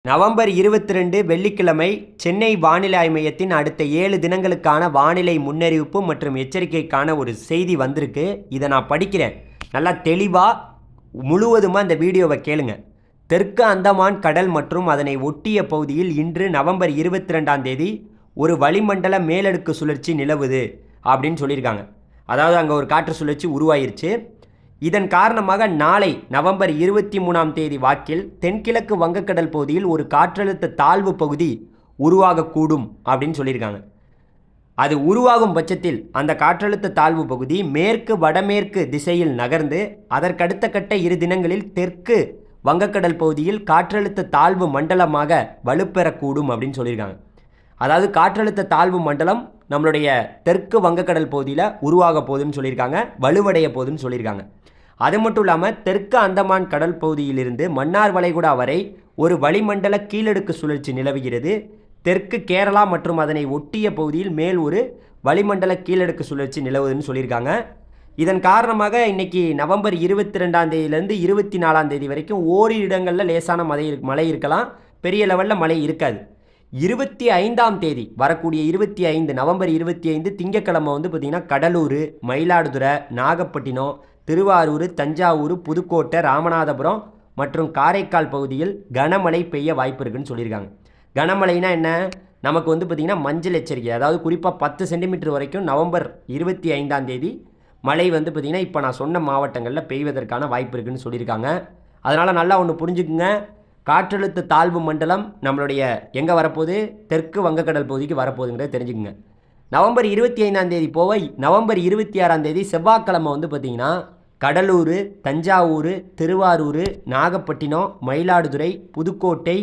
November 22 வெள்ளிக்கிழமை சென்னை வானிலை ஆய்வு மையத்தின் அடுத்த 7 தினங்களுக்கான வானிலை முன்னறிவிப்பு மற்றும் எச்சரிக்கைக்கான ஒரு செய்தி வந்திருக்கு. இதை நான் படிக்கிறேன். நல்லா தெளிவாக முழுவதுமாக இந்த வீடியோவை கேளுங்க. தெற்கு அந்தமான் கடல் மற்றும் அதனை ஒட்டிய பகுதியில் இன்று நவம்பர் 22ஆம் தேதி ஒரு வளிமண்டல மேலடுக்கு சுழற்சி நிலவுது அப்படின்னு சொல்லியிருக்காங்க. அதாவது அங்கே ஒரு காற்று சுழற்சி உருவாயிருச்சு. இதன் காரணமாக நாளை நவம்பர் 23ஆம் தேதி வாக்கில் தென்கிழக்கு வங்கக்கடல் பகுதியில் ஒரு காற்றழுத்த தாழ்வு பகுதி உருவாகக்கூடும் அப்படின்னு சொல்லியிருக்காங்க. அது உருவாகும் பட்சத்தில் அந்த காற்றழுத்த தாழ்வு பகுதி மேற்கு வடமேற்கு திசையில் நகர்ந்து அதற்கடுத்த கட்ட 2 தினங்களில் தெற்கு வங்கக்கடல் பகுதியில் காற்றழுத்த தாழ்வு மண்டலமாக வலுப்பெறக்கூடும் அப்படின்னு சொல்லியிருக்காங்க. அதாவது காற்றழுத்த தாழ்வு மண்டலம் நம்மளுடைய தெற்கு வங்கக்கடல் பகுதியில் உருவாக போகுதுன்னு சொல்லியிருக்காங்க, வலுவடைய போகுதுன்னு சொல்லியிருக்காங்க. அது மட்டும் இல்லாமல் தெற்கு அந்தமான் கடல் பகுதியிலிருந்து மன்னார் வளைகுடா வரை ஒரு வளிமண்டல கீழடுக்கு சுழற்சி நிலவுகிறது. தெற்கு கேரளா மற்றும் அதனை ஒட்டிய பகுதியில் மேல் ஒரு வளிமண்டல கீழடுக்கு சுழற்சி நிலவுதுன்னு சொல்லியிருக்காங்க. இதன் காரணமாக இன்றைக்கி நவம்பர் 22ஆம் தேதியிலேருந்து 24ஆம் தேதி வரைக்கும் ஓரிரு இடங்களில் லேசான மழை இருக்கலாம், பெரிய லெவலில் மழை இருக்காது. 25ஆம் தேதி வரக்கூடிய 25 நவம்பர் 25 திங்கக்கிழமை பார்த்திங்கன்னா கடலூர், மயிலாடுதுறை, நாகப்பட்டினம், திருவாரூர், தஞ்சாவூர், புதுக்கோட்டை, ராமநாதபுரம் மற்றும் காரைக்கால் பகுதியில் கனமழை பெய்ய வாய்ப்பு இருக்குன்னு சொல்லியிருக்காங்க. கனமழைனா என்ன, நமக்கு பார்த்திங்கன்னா மஞ்சள் எச்சரிக்கை, அதாவது குறிப்பாக 10 சென்டிமீட்டர் வரைக்கும் நவம்பர் 25ஆம் தேதி மழை பார்த்திங்கன்னா இப்போ நான் சொன்ன மாவட்டங்களில் பெய்வதற்கான வாய்ப்பு இருக்குன்னு சொல்லியிருக்காங்க. அதனால் நல்லா ஒன்று புரிஞ்சுக்குங்க, காற்றழுத்த தாழ்வு மண்டலம் நம்மளுடைய எங்கே வரப்போகுது, தெற்கு வங்கக்கடல் பகுதிக்கு வரப்போகுதுங்கிறத தெரிஞ்சுக்குங்க. நவம்பர் 25ஆம் தேதி போக நவம்பர் 26ஆம் தேதி செவ்வாய்க்கிழமை பார்த்திங்கன்னா கடலூர், தஞ்சாவூர், திருவாரூர், நாகப்பட்டினம், மயிலாடுதுறை, புதுக்கோட்டை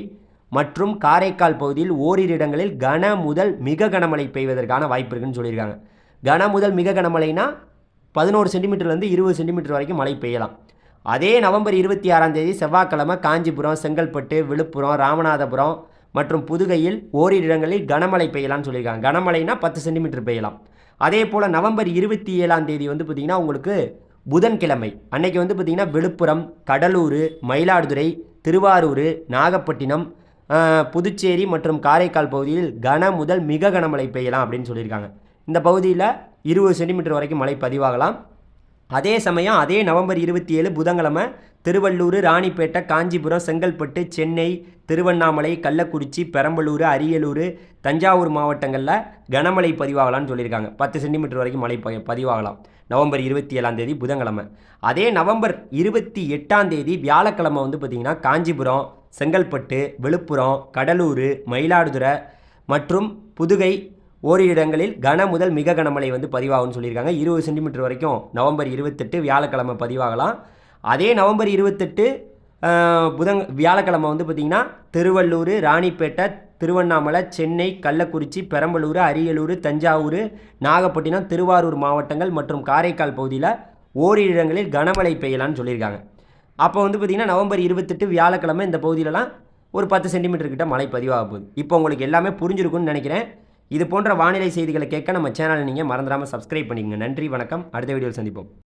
மற்றும் காரைக்கால் பகுதியில் ஓரிரு இடங்களில் கன முதல் மிக கனமழை பெய்வதற்கான வாய்ப்பு இருக்குன்னு சொல்லியிருக்காங்க. கன முதல் மிக கனமழைனா 11 சென்டிமீட்டர்லேருந்து 20 சென்டிமீட்டர் வரைக்கும் மழை பெய்யலாம். அதே நவம்பர் 26ஆம் தேதி செவ்வாய்க்கிழமை காஞ்சிபுரம், செங்கல்பட்டு, விழுப்புரம், ராமநாதபுரம் மற்றும் புதுகையில் ஓரிரு இடங்களில் கனமழை பெய்யலாம்னு சொல்லியிருக்காங்க. கனமழைனா 10 சென்டிமீட்டர் பெய்யலாம். அதே போல் நவம்பர் 27ஆம் தேதி பார்த்திங்கன்னா உங்களுக்கு புதன்கிழமை அன்னைக்கு பார்த்திங்கன்னா விழுப்புரம், கடலூர், மயிலாடுதுறை, திருவாரூர், நாகப்பட்டினம், புதுச்சேரி மற்றும் காரைக்கால் பகுதியில் கன முதல் மிக கனமழை பெய்யலாம் அப்படின்னு சொல்லியிருக்காங்க. இந்த பகுதியில் 20 சென்டிமீட்டர் வரைக்கும் மழை பதிவாகலாம். அதே சமயம் அதே நவம்பர் 27 புதன்கிழமை திருவள்ளூர், ராணிப்பேட்டை, காஞ்சிபுரம், செங்கல்பட்டு, சென்னை, திருவண்ணாமலை, கள்ளக்குறிச்சி, பெரம்பலூர், அரியலூர், தஞ்சாவூர் மாவட்டங்களில் கனமழை பதிவாகலாம்னு சொல்லியிருக்காங்க. 10 சென்டிமீட்டர் வரைக்கும் மழை பதிவாகலாம் நவம்பர் 27ஆம் தேதி புதன்கிழமை. அதே நவம்பர் 28ஆம் தேதி வியாழக்கிழமை பார்த்திங்கன்னா காஞ்சிபுரம், செங்கல்பட்டு, விழுப்புரம், கடலூர், மயிலாடுதுறை மற்றும் புதுகை ஓரிரு இடங்களில் கன முதல் மிக கனமழை பதிவாகும்னு சொல்லியிருக்காங்க. 20 சென்டிமீட்டர் வரைக்கும் நவம்பர் 28 வியாழக்கிழமை பதிவாகலாம். அதே நவம்பர் 28 வியாழக்கிழமை பார்த்திங்கன்னா திருவள்ளூர், ராணிப்பேட்டை, திருவண்ணாமலை, சென்னை, கள்ளக்குறிச்சி, பெரம்பலூர், அரியலூர், தஞ்சாவூர், நாகப்பட்டினம், திருவாரூர் மாவட்டங்கள் மற்றும் காரைக்கால் பகுதியில் ஓரிரு இடங்களில் கனமழை பெய்யலான்னு சொல்லியிருக்காங்க. அப்போ பார்த்திங்கன்னா நவம்பர் 28 வியாழக்கிழமை இந்த பகுதியிலலாம் ஒரு 10 சென்டிமீட்டர் கிட்ட மழை பதிவாக போகுது. இப்போ உங்களுக்கு எல்லாமே புரிஞ்சிருக்குன்னு நினைக்கிறேன். இது போன்ற வானிலை செய்திகளை கேட்க நம்ம சேனலை நீங்கள் மறந்துடாமல் சப்ஸ்கிரைப் பண்ணிக்கங்க. நன்றி, வணக்கம். அடுத்த வீடியோவில் சந்திப்போம்.